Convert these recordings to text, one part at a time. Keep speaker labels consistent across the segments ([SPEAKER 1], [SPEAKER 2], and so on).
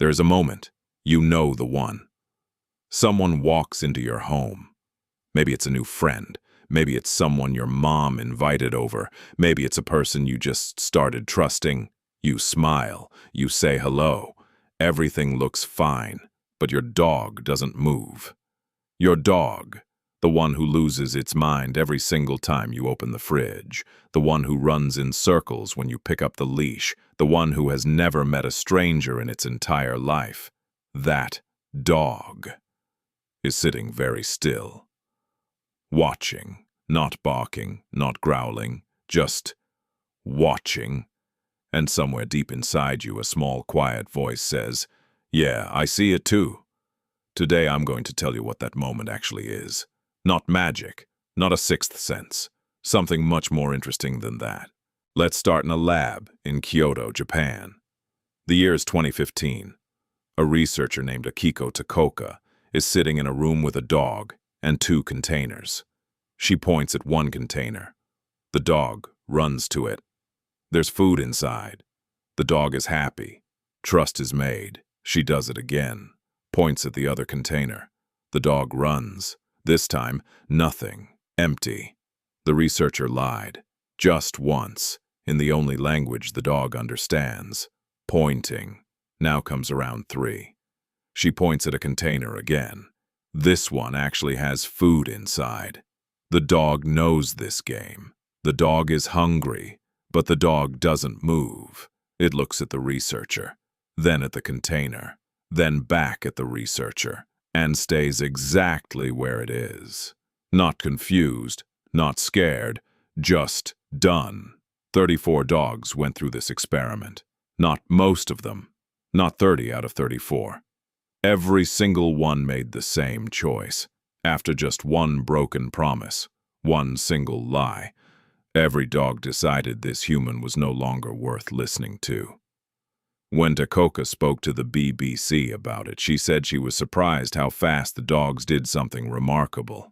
[SPEAKER 1] There is a moment. You know the one. Someone walks into your home. Maybe it's a new friend. Maybe it's someone your mom invited over. Maybe it's a person you just started trusting. You smile. You say hello. Everything looks fine, but your dog doesn't move. Your dog, the one who loses its mind every single time you open the fridge, the one who runs in circles when you pick up the leash, the one who has never met a stranger in its entire life. That dog is sitting very still, watching, not barking, not growling, just watching. And somewhere deep inside you, a small, quiet voice says, "Yeah, I see it too." Today I'm going to tell you what that moment actually is. Not magic, not a sixth sense. Something much more interesting than that. Let's start in a lab in Kyoto, Japan. The year is 2015. A researcher named Akiko Takoka is sitting in a room with a dog and two containers. She points at one container. The dog runs to it. There's food inside. The dog is happy. Trust is made. She does it again. Points at the other container. The dog runs. This time, nothing. Empty. The researcher lied. Just once, in the only language the dog understands. Pointing. Now comes round 3. She points at a container again. This one actually has food inside. The dog knows this game. The dog is hungry, but the dog doesn't move. It looks at the researcher, then at the container, then back at the researcher, and stays exactly where it is. Not confused, not scared, just done. 34 dogs went through this experiment. Not most of them. Not 30 out of 34. Every single one made the same choice. After just one broken promise, one single lie, every dog decided this human was no longer worth listening to. When Takoka spoke to the BBC about it, she said she was surprised how fast the dogs did something remarkable.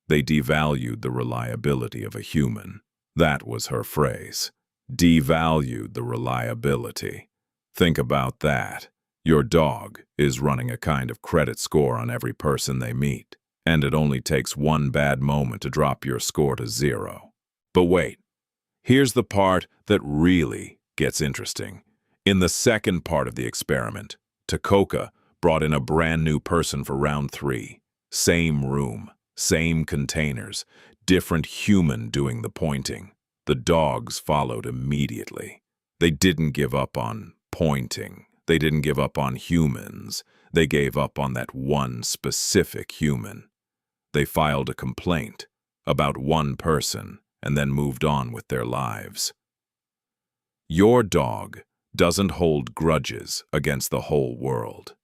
[SPEAKER 1] They devalued the reliability of a human. That was her phrase. Devalued the reliability. Think about that. Your dog is running a kind of credit score on every person they meet, and it only takes one bad moment to drop your score to 0. But wait, here's the part that really gets interesting. In the second part of the experiment, Takoka brought in a brand new person for round 3. Same room, same containers, different human doing the pointing. The dogs followed immediately. They didn't give up on pointing. They didn't give up on humans. They gave up on that one specific human. They filed a complaint about one person and then moved on with their lives. Your dog doesn't hold grudges against the whole world,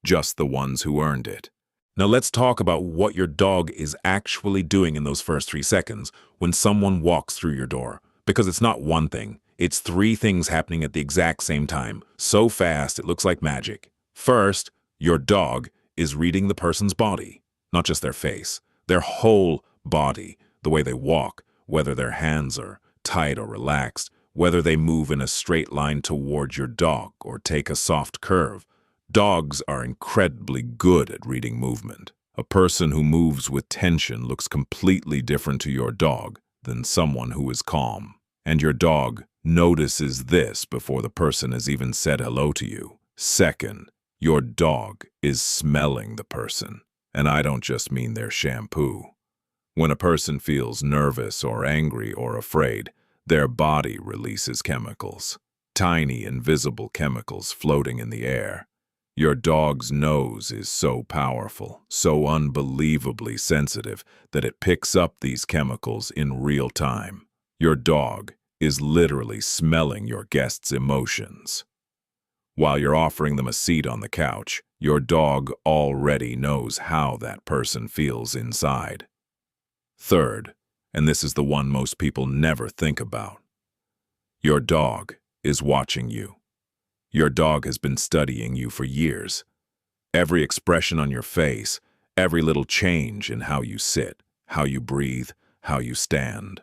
[SPEAKER 1] just the ones who earned it. Now let's talk about what your dog is actually doing in those first 3 seconds when someone walks through your door. Because it's not one thing, it's 3 things happening at the exact same time, so fast it looks like magic. First, your dog is reading the person's body, not just their face, their whole body, the way they walk, whether their hands are tight or relaxed, whether they move in a straight line towards your dog or take a soft curve. Dogs are incredibly good at reading movement. A person who moves with tension looks completely different to your dog than someone who is calm. And your dog notices this before the person has even said hello to you. Second, your dog is smelling the person. And I don't just mean their shampoo. When a person feels nervous or angry or afraid, their body releases chemicals. Tiny, invisible chemicals floating in the air. Your dog's nose is so powerful, so unbelievably sensitive, that it picks up these chemicals in real time. Your dog is literally smelling your guest's emotions. While you're offering them a seat on the couch, your dog already knows how that person feels inside. Third, and this is the one most people never think about, your dog is watching you. Your dog has been studying you for years. Every expression on your face, every little change in how you sit, how you breathe, how you stand.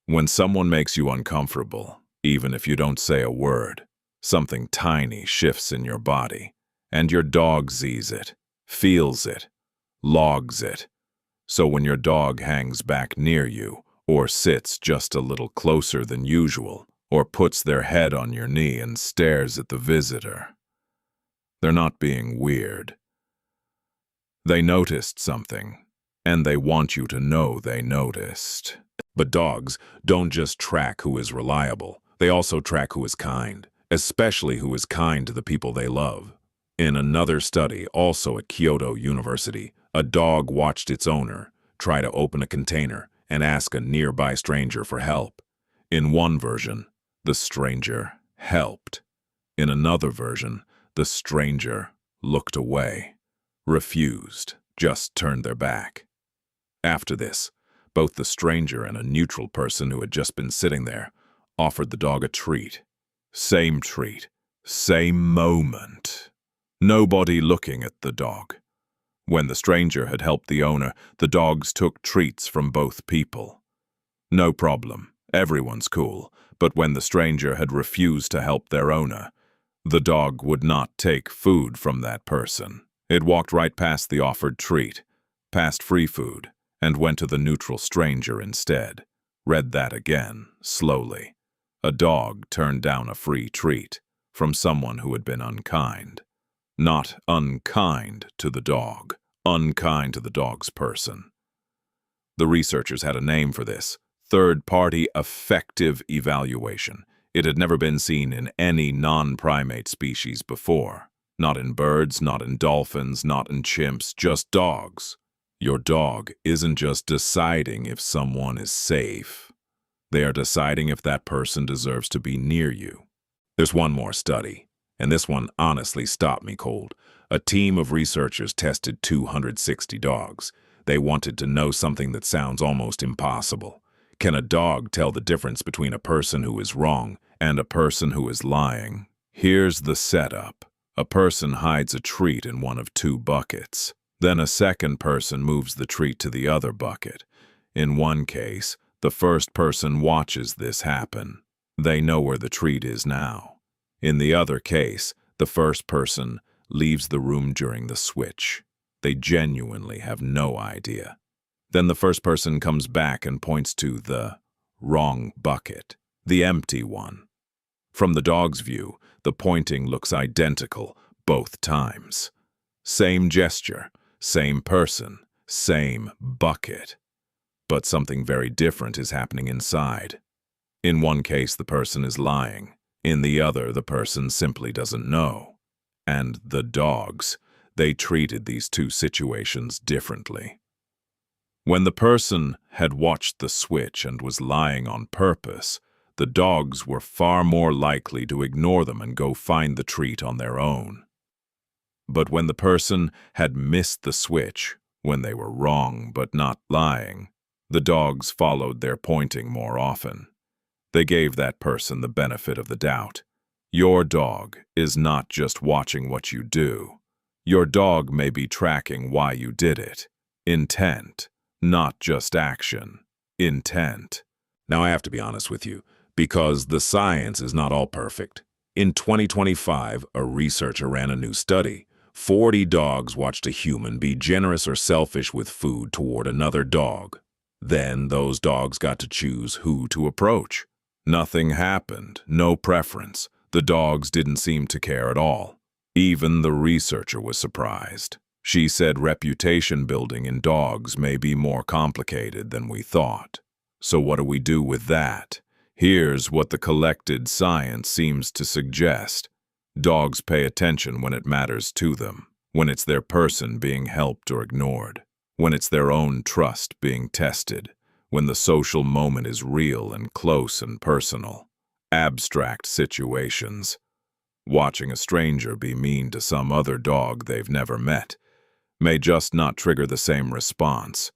[SPEAKER 1] When someone makes you uncomfortable, even if you don't say a word, Something tiny shifts in your body, and your dog sees it, feels it, logs it. So when your dog hangs back near you, or sits just a little closer than usual, or puts their head on your knee and stares at the visitor, they're not being weird. They noticed something, and they want you to know they noticed. But dogs don't just track who is reliable, they also track who is kind, especially who is kind to the people they love. In another study, also at Kyoto University, a dog watched its owner try to open a container and ask a nearby stranger for help. In one version, the stranger helped. In another version, the stranger looked away, refused, just turned their back. After this, both the stranger and a neutral person who had just been sitting there offered the dog a treat. Same treat, same moment. Nobody looking at the dog. When the stranger had helped the owner, the dogs took treats from both people. No problem, everyone's cool, but when the stranger had refused to help their owner, the dog would not take food from that person. It walked right past the offered treat, past free food, and went to the neutral stranger instead. Read that again, slowly. A dog turned down a free treat from someone who had been unkind. Not unkind to the dog, unkind to the dog's person. The researchers had a name for this: third-party affective evaluation. It had never been seen in any non-primate species before. Not in birds, not in dolphins, not in chimps, just dogs. Your dog isn't just deciding if someone is safe. They are deciding if that person deserves to be near you. There's one more study, and this one honestly stopped me cold. A team of researchers tested 260 dogs. They wanted to know something that sounds almost impossible. Can a dog tell the difference between a person who is wrong and a person who is lying? Here's the setup. A person hides a treat in one of two buckets. Then a second person moves the treat to the other bucket. In one case, the first person watches this happen. They know where the treat is now. In the other case, the first person leaves the room during the switch. They genuinely have no idea. Then the first person comes back and points to the wrong bucket, the empty one. From the dog's view, the pointing looks identical both times. Same gesture, same person, same bucket. But something very different is happening inside. In one case, the person is lying. In the other, the person simply doesn't know. And the dogs, they treated these two situations differently. When the person had watched the switch and was lying on purpose, the dogs were far more likely to ignore them and go find the treat on their own. But when the person had missed the switch, when they were wrong but not lying, the dogs followed their pointing more often. They gave that person the benefit of the doubt. Your dog is not just watching what you do. Your dog may be tracking why you did it. Intent, not just action. Intent. Now I have to be honest with you, because the science is not all perfect. In 2025, a researcher ran a new study. 40 dogs watched a human be generous or selfish with food toward another dog. Then those dogs got to choose who to approach. Nothing happened, no preference. The dogs didn't seem to care at all. Even the researcher was surprised. She said reputation building in dogs may be more complicated than we thought. So what do we do with that? Here's what the collected science seems to suggest. Dogs pay attention when it matters to them, when it's their person being helped or ignored, when it's their own trust being tested, when the social moment is real and close and personal. Abstract situations. Watching a stranger be mean to some other dog they've never met may just not trigger the same response,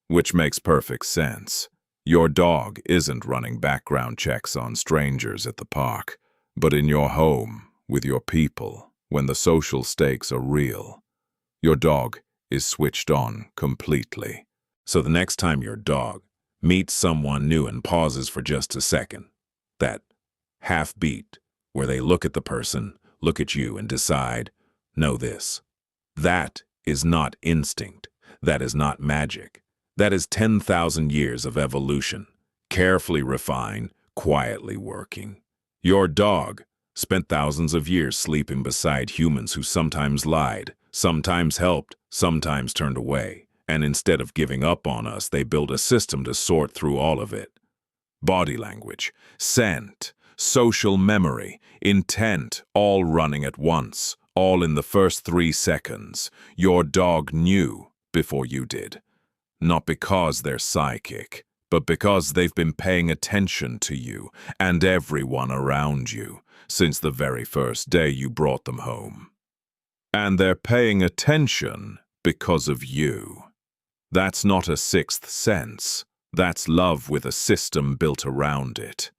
[SPEAKER 1] which makes perfect sense. Your dog isn't running background checks on strangers at the park, but in your home, with your people, when the social stakes are real. Your dog is switched on completely. So the next time your dog meets someone new and pauses for just a second, that half beat, where they look at the person, look at you, and decide, know this. That is not instinct. That is not magic. That is 10,000 years of evolution, carefully refined, quietly working. Your dog spent thousands of years sleeping beside humans who sometimes lied, sometimes helped, sometimes turned away. And instead of giving up on us, they built a system to sort through all of it. Body language, scent, social memory, intent, all running at once, all in the first 3 seconds. Your dog knew before you did. Not because they're psychic, but because they've been paying attention to you and everyone around you since the very first day you brought them home. And they're paying attention because of you. That's not a sixth sense. That's love with a system built around it.